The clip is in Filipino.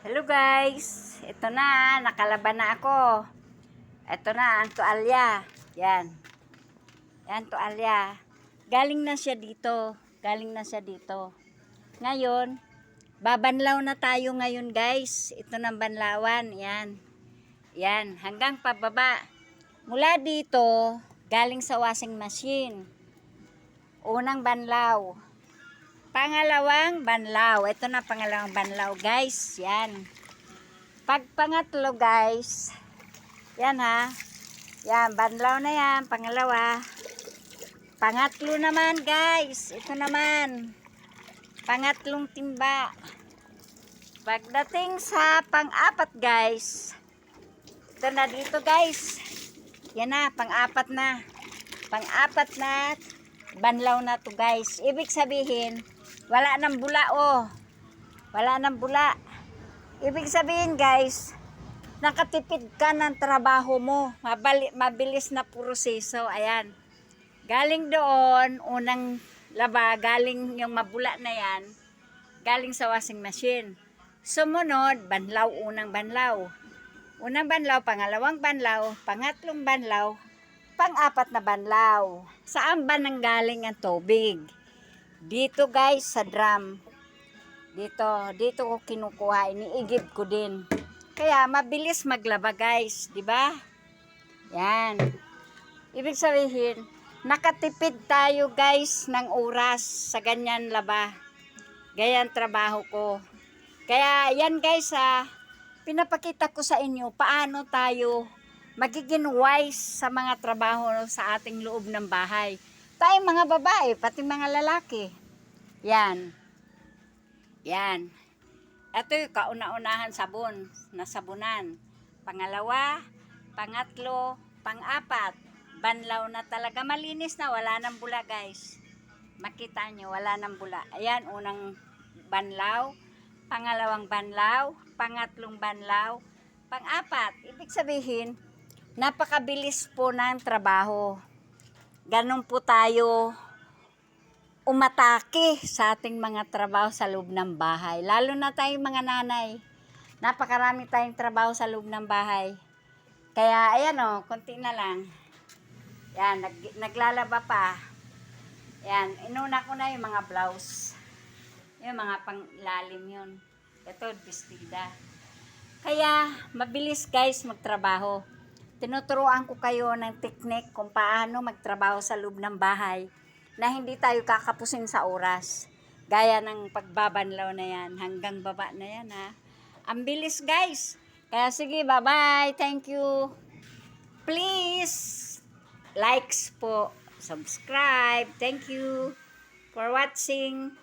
Hello guys, ito na, nakalaban na ako. Ito na ang tuwalya. Yan. Yan tuwalya. Galing na siya dito. Ngayon, babanlaw na tayo ngayon guys. Ito ng banlawan. Yan. Yan, hanggang pababa. Mula dito, galing sa washing machine. Unang banlaw. Pangalawang banlaw. Ito na pangalawang banlaw guys. Yan. Pag pangatlo guys. Yan ha. Yan. Banlaw na yan. Pangalawa. Pangatlo naman guys. Ito naman. Pangatlong timba. Pagdating sa pang-apat guys. Ito na dito guys. Yan na. Pang-apat na. Pang-apat na banlaw na to guys. Ibig sabihin, wala nang bula oh. Wala nang bula. Ibig sabihin guys, nakatipid ka ng trabaho mo. Mabilis na proseso. Ayan. Galing doon, unang laba, galing yung mabula na yan, galing sa washing machine. Sumunod, banlaw, unang banlaw. Unang banlaw, pangalawang banlaw, pangatlong banlaw, pang-apat na banlaw. Saan ba nanggaling ang tubig? Dito guys, sa drum. Dito ko kinukuha, iniigib ko din. Kaya mabilis maglaba guys, di ba? Yan. Ibig sabihin, nakatipid tayo guys ng oras sa ganyan laba. Ganyan trabaho ko. Kaya yan guys pinapakita ko sa inyo paano tayo magiging wise sa mga trabaho sa ating loob ng bahay. Tayong mga babae, pati mga lalaki. Yan. Yan. Ito yung kauna-unahan sabon, nasabunan. Pangalawa, pangatlo, pang-apat. Banlaw na talaga, malinis na, wala nang bula guys. Makita nyo, wala nang bula. Ayan, unang banlaw, pangalawang banlaw, pangatlong banlaw, pang-apat. Ibig sabihin, napakabilis po ng trabaho. Ganun po tayo umatake sa ating mga trabaho sa loob ng bahay. Lalo na tayong mga nanay. Napakarami tayong trabaho sa loob ng bahay. Kaya ayan o, konti na lang. Yan, naglalaba pa. Yan, inuna ko na yung mga blouse. Yung mga pang-ilalim yun. Ito, bestida. Kaya, mabilis guys magtrabaho. Tinuturuan ko kayo ng technique kung paano magtrabaho sa loob ng bahay na hindi tayo kakapusin sa oras. Gaya ng pagbabanlaw na yan. Hanggang baba na yan ha. Ang bilis guys. Kaya sige, bye-bye. Thank you. Please, likes po. Subscribe. Thank you for watching.